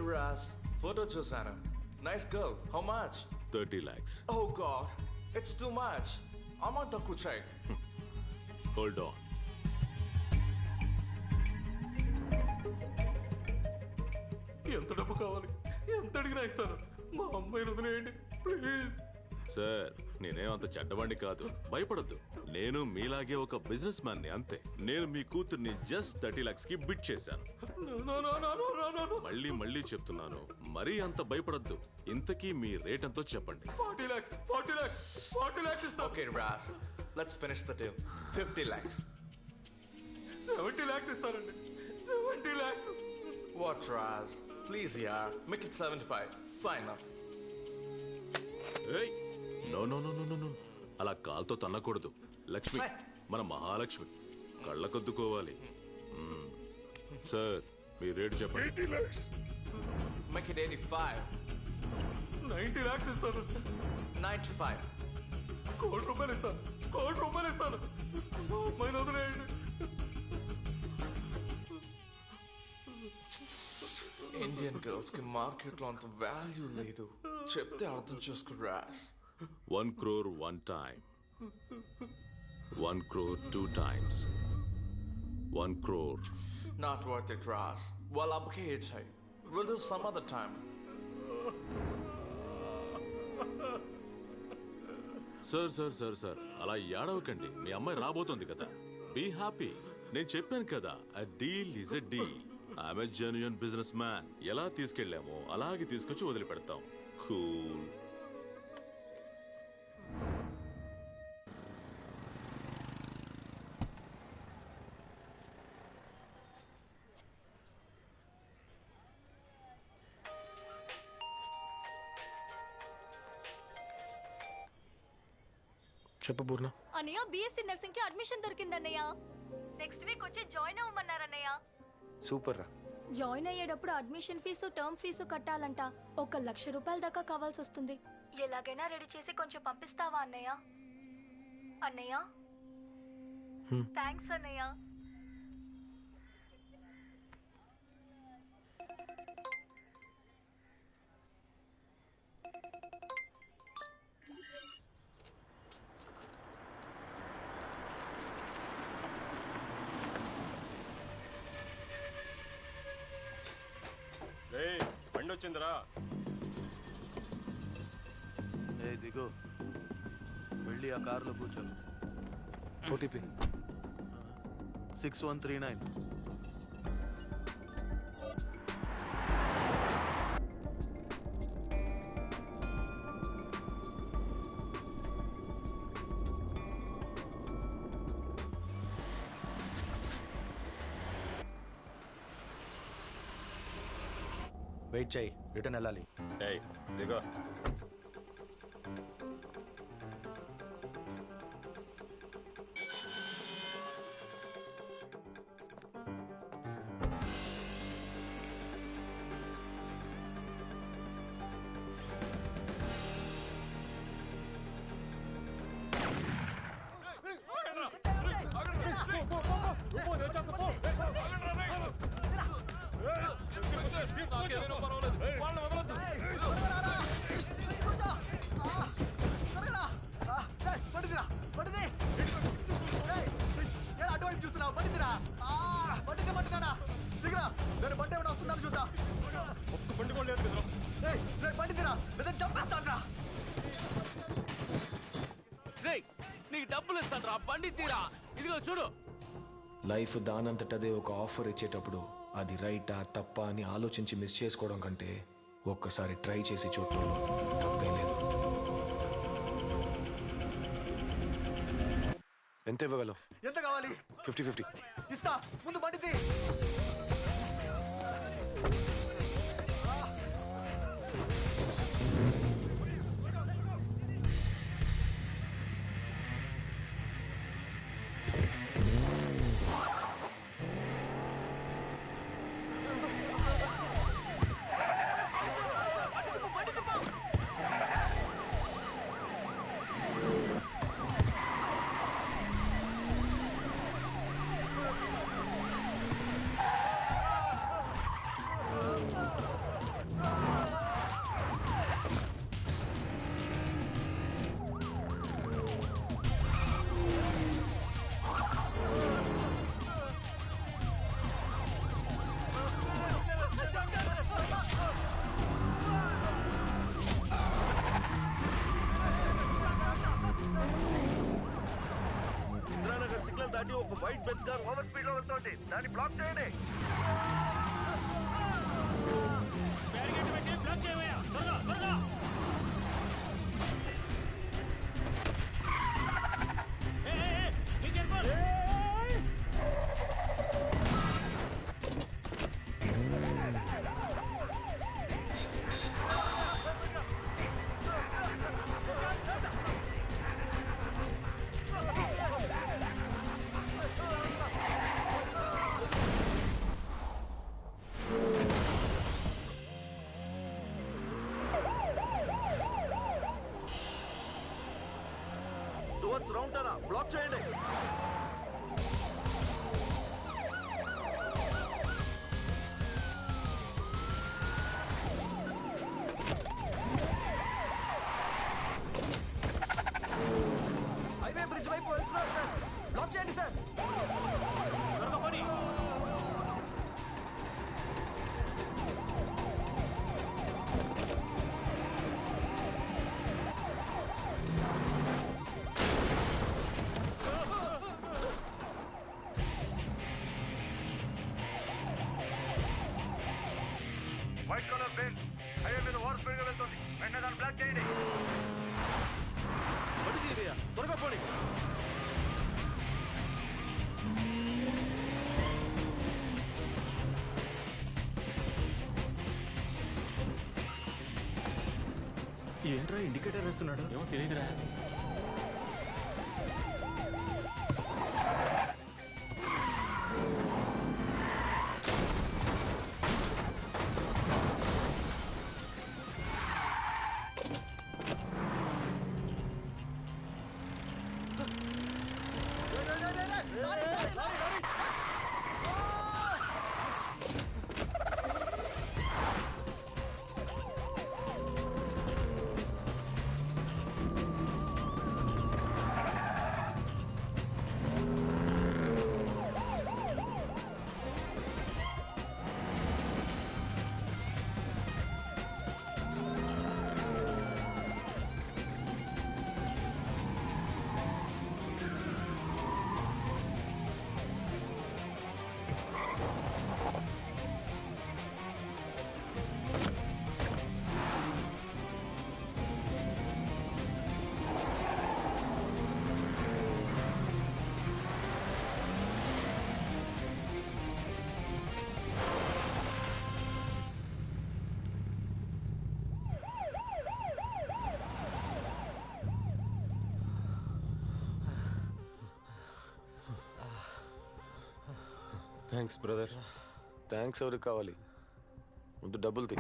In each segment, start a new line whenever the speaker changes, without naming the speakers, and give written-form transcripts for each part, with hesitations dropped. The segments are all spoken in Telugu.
Ras, photo chusano. Nice girl. How much?
30 lakhs.
Oh God, it's too much. Amount takku chai.
Hold on.
ఎంత డబ్బు కావాలి? ఎంత అడిగినా ఇస్తాను. మా అమ్మాయిని వదిలేయండి ప్లీజ్.
సార్, నేనేమంత చెడ్డవాణ్ణి కాదు, భయపడద్దు. నేను మీలాగే ఒక బిజినెస్ మ్యాన్ ని, అంతే. నేను మీ కూతుర్ని జస్ట్ 30 lakhs కి బిట్ చేశాను. మళ్ళీ చెప్తున్నాను, మరీ అంత భయపడద్దు. ఇంతకీ మీ రేట్ ఎంతో చెప్పండి.
40 lakhs ఇస్తా. Okay Ras, let's finish the deal. 50 lakhs. 70 lakhs ఇస్తానండి. 70 lakhs. What Ras? Please yaar, make it 75. Fine enough.
Hey. No, అలా కాల్తో తన్నకూడదు. లక్ష్మి, మన మహాలక్ష్మి, కళ్ళకొద్దుకోవాలి. సార్, మీ రేటు చెప్పండి.
80 lakhs.
Make it 85. 90 lakhs ఇస్తాను. 95. ₹1 ఇస్తాను. ₹1 ఇస్తాను. అమ్మాయిని వదిలేయండి. ఇండియన్ గర్ల్స్ కి మార్కెట్ లో అంత వాల్యూ లేదు. చెప్తే అర్థం చేసుకో Ross.
1 crore 1 time. 1 crore 2 times. 1 crore.
Not worth it, Ras. Well, abke ichhai. We'll do some other time.
Sir, అలా ఏడవకండి. మీ అమ్మాయి రాబోతోంది కదా. Be happy. నేను చెప్పాను కదా, a deal is a deal. I'm a genuine business man. ఎలా తీసుకెళ్ళామో అలాగే తీసుకొచ్చి వదిలిపెడతాం. కూల్.
చెప్పు పూర్ణ.
అన్నయ్య, బీఎస్సీ నర్సింగ్ కి అడ్మిషన్ దొరికిందన్నయ్య. నెక్స్ట్ వీక్ వచ్చి జాయిన్ అవ్వమన్నారన్నయ్య.
సూపర్ రా.
జాయిన్ అయ్యేటప్పుడు అడ్మిషన్ ఫీజు, టర్మ్ ఫీజు కట్టాలంట. 1 లక్ష రూపాయల దాకా కావాల్సి వస్తుంది. ఎలాగైనా రెడీ చేసి కొంచెం పంపిస్తావా అన్నయ్య? అన్నయ్య, థ్యాంక్స్ అన్నయ్య.
బండి వచ్చిందిరా.
దిగు, వెళ్ళి ఆ కారులో కూర్చో.
ఓటీపీ
6139. వెయిట్ చేయి, రిటర్న్ వెళ్ళాలి.
దిగో.
నీకు డబ్బులు ఇస్తాను రా, బండి తీరా. ఇదిగో చూడు.
లైఫ్ దానంతటదే ఒక ఆఫర్ ఇచ్చేటప్పుడు అది రైటా తప్పా అని ఆలోచించి మిస్ చేసుకోవడం కంటే ఒక్కసారి ట్రై చేసి చూడటం తప్పేం లేదు. ఎంత ఇవ్వగలవు?
ఎంత కావాలి?
50-50
ఇస్తా. ముందు బండిది. నుండి ఒక white bench car over speed లో వెళ్తోంది. దాన్ని బ్లాక్ చేయండి.
బ్లాక్ చేయవయ్యా, త్వరగా త్వరగా.
టువర్డ్స్ రౌండ్ టర్న్ బ్లాక్ చేయండి.
హైవే బ్రిడ్జ్ వైపు వెళ్తున్నారు సార్. బ్లాక్ చేయండి సార్.
త్వరగా పోనీ.
వైట్ కలర్ బెంచ్ హైవే మీద ఓవర్ స్పీడ్ గా వెళ్తోంది. వెంటనే దాన్ని బ్లాక్ చేయండి. త్వరగా పోనీ.
ఏంట్రా ఇండికేటర్ వేస్తున్నాడు?
ఏమో తెలియదురా.
Thanks brother.
థ్యాంక్స్ ఎవరికి కావాలి? ముందు డబ్బులు తీ.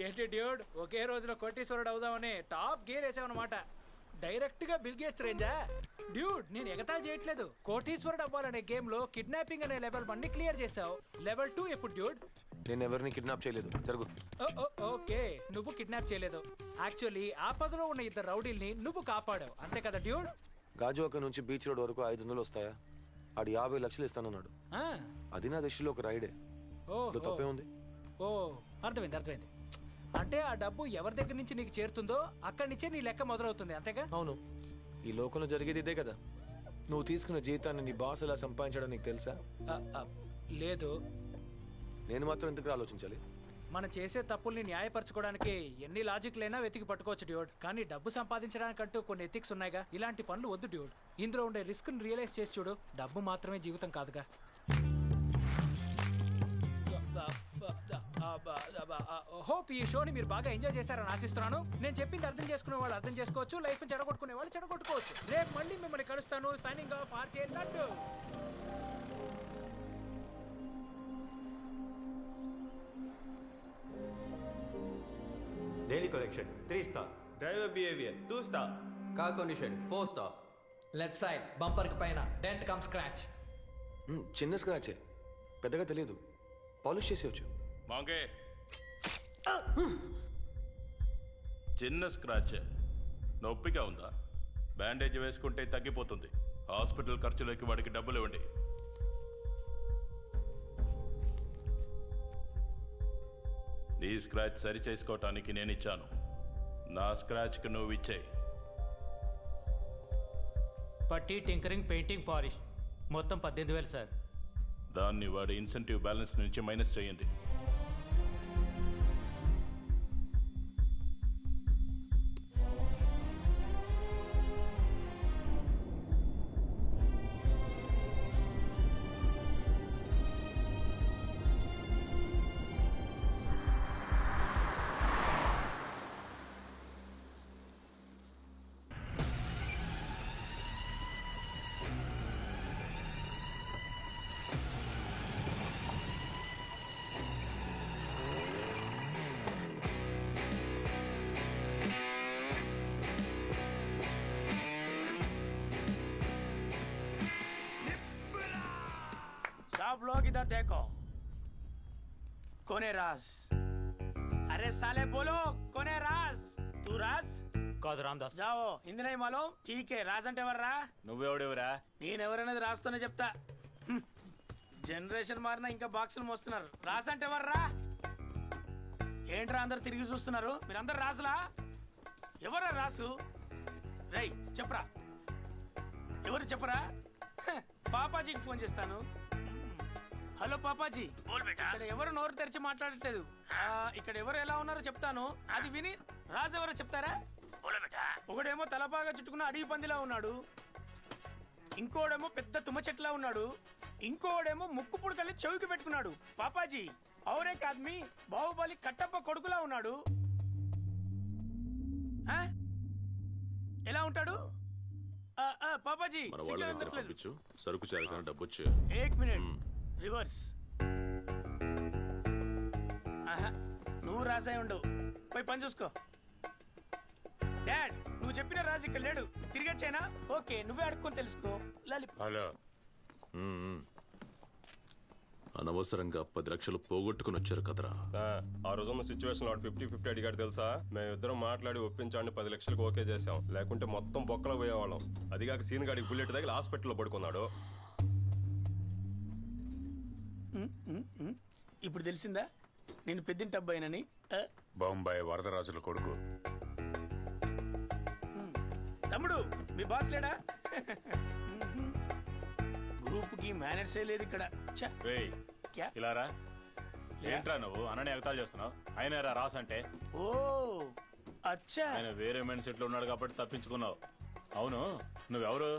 ఏంటి డ్యూడ్, ఒకే రోజులో కోటీశ్వరుడు అవుదామని టాప్ గేర్ వేసావన్నమాట. డైరెక్ట్ గా బిల్ గేట్స్ రేంజా? డ్యూడ్ నేను ఎగతాళి చేయట్లేదు. కోటీశ్వరుడు అవ్వాలనే గేమ్ లో కిడ్నాపింగ్ అనే లెవెల్ 1 ని క్లియర్ చేసావు. లెవెల్ 2 ఎప్పుడు డ్యూడ్?
నేను ఎవరిని కిడ్నాప్ చేయలేదు. జరుగు.
ఓకే, నువ్వు కిడ్నాప్ చేయలేదు. యాక్చువల్లీ ఆపదలో ఉన్న 2 రౌడీల్ని నువ్వు కాపాడావు, అంతే కదా డ్యూడ్?
గాజువాక నుంచి బీచ్ రోడ్ వరకు 500 వస్తాయా? ఆడు 50 లక్షలు ఇస్తానన్నాడు. అది నా దృష్టిలో ఒక రైడే. తప్పే ఉంది.
ఓ అర్థమైంది. అంటే ఆ డబ్బు ఎవరి దగ్గర నుంచి నీకు చేరుతుందో అక్కడి నుంచే నీ లెక్క మొదలవుతుంది, అంతేగా?
అవును. ఈ లోకంలో జరిగేది ఇదే కదా. నువ్వు తీసుకున్న జీతాన్ని నీ బాస్ ఎలా సంపాదించడం నీకు తెలుసా?
లేదు.
నేను మాత్రం ఎందుకు ఆలోచించాలి?
మనం చేసే తప్పుల్ని న్యాయపరచుకోవడానికి ఎన్ని లాజిక్లైనా వెతికి పట్టుకోవచ్చు డ్యూడ్. కానీ డబ్బు సంపాదించడానికంటూ కొన్ని ఎథిక్స్ ఉన్నాయిగా. ఇలాంటి పనులు వద్దు డ్యూడ్. ఇందులో ఉండే రిస్క్ ని రియలైజ్ చేసి చూడు. డబ్బు మాత్రమే జీవితం కాదుగా. హోప్ ఈ షోని మీరు బాగా ఎంజాయ్ చేశారని ఆశిస్తున్నాను. నేను చెప్పింది అర్థం చేసుకునే వాళ్ళు అర్థం చేసుకోవచ్చు, లైఫ్ చెడగొట్టుకునే వాళ్ళు చెడగొట్టుకోవచ్చు. రేపు మళ్ళీ మిమ్మల్ని కలుస్తాను. Signing off, RJ laddu.
Daily collection 3 star. Driver behavior 2 star.
Car condition 4 star.
Left side bumper కి పైన డెంట్ కమ్ స్క్రాచ్.
చిన్న స్క్రాచే, పెద్దగా తెలియదు. పాలిష్ చేసేవచ్చు.
మాంగే చిన్న స్క్రాచ్, నొప్పిగా ఉందా? బ్యాండేజ్ వేసుకుంటే తగ్గిపోతుంది. హాస్పిటల్ ఖర్చులకి వాడికి డబ్బులు ఇవ్వండి. నీ స్క్రాచ్ సరి చేసుకోవటానికి నేను ఇచ్చాను. నా స్క్రాచ్కి నువ్వు ఇచ్చేయి.
పట్టి, టింకరింగ్, పెయింటింగ్, పాలిష్ మొత్తం 18,000 సార్.
దాన్ని వాడి ఇన్సెంటివ్ బ్యాలెన్స్ నుంచి మైనస్ చేయండి.
सब लोग इधर देखो, कौन है राज? अरे साले बोलो, कौन है राज? तू राज?
కాదు రామ్దాస్.
जाओ हिंदी नहीं मालूम? ठीक है, राज అంటే ఎవర్రా?
నువ్వెవడెవరా?
నేనెవరనేది రాస్తూనే చెప్తా. జనరేషన్ మారినా ఇంకా బాక్సులు మోస్తున్నారు. రాజ్ అంటే ఎవర్రా? ఏంట్రా అందరు తిరిగి చూస్తున్నారు? మీరందరు రాజులా? ఎవరా రాసు? రేయ్ చెప్పరా, ఎవరు చెప్పరా? పాపాజీకి ఫోన్ చేస్తాను. హలో పాపాజీ, ఇక్కడ ఎవరు నోరు తెరిచి మాట్లాడట్లేదు. ఇక్కడ ఎవరు ఎలా ఉన్నారో చెప్తాను, అది విని రాజు ఎవరో చెప్తారా? ఒకడేమో తలపాగా చుట్టుకున్న అడవి పందిలా ఉన్నాడు, ఇంకోడేమో పెద్ద తుమ్మ చెట్లా ఉన్నాడు, ఇంకోడేమో ముక్కు పుడకల్ని చెవికి పెట్టుకున్నాడు. పాపాజీ ఔరే ఆద్మీ బాహుబలి కట్టప్ప కొడుకులా ఉన్నాడు. ఎలా ఉంటాడు పాపాజీ?
మన వాళ్ళ దగ్గర పంపించు, సరుకు చేరగానే డబ్బు వచ్చే.
ఏక్ మినిట్, రివర్స్. నువ్వు రాజాయి ఉండవు, పోయి పని చూసుకో. డాడ్, నువ్వు చెప్పిన రాజు ఇక్కడ లేడు, తిరిగి వచ్చానా? ఓకే, నువ్వే అడుక్కొని తెలుసుకో.
హలో, అనవసరంగా 10 లక్షలు పోగొట్టుకుని వచ్చారు కదరా.
ఆ రోజున్న సిచ్యువేషన్ వాడు 50-50 అడిగాడు తెలుసా? మేమిద్దరం మాట్లాడి ఒప్పించాలని 10 లక్షలకు ఓకే చేసాం. లేకుంటే మొత్తం బొక్కలో పోయేవాళ్ళం. అదిగాక సీన్ గాడికి బుల్లెట్ దగ్గర హాస్పిటల్లో పడుకున్నాడు.
ఇప్పుడు తెలిసిందా నేను పెద్దింటి అబ్బాయినని?
బొంబాయి వరదరాజుల కొడుకు.
తమ్ముడు, మీ బాస్ లేడా? గ్రూప్ కి మేనేజర్ లేదు ఇక్కడ.
ఇలారా, ఏంట్రా నువ్వు అన్నని ఎగతాలు చేస్తున్నావు? ఆయన రాస్ అంటే
ఓ అచ్చా,
ఆయన వేరే మైండ్ సెట్ లో ఉన్నాడు కాబట్టి తప్పించుకున్నావు. అవును, నువ్వెవరు?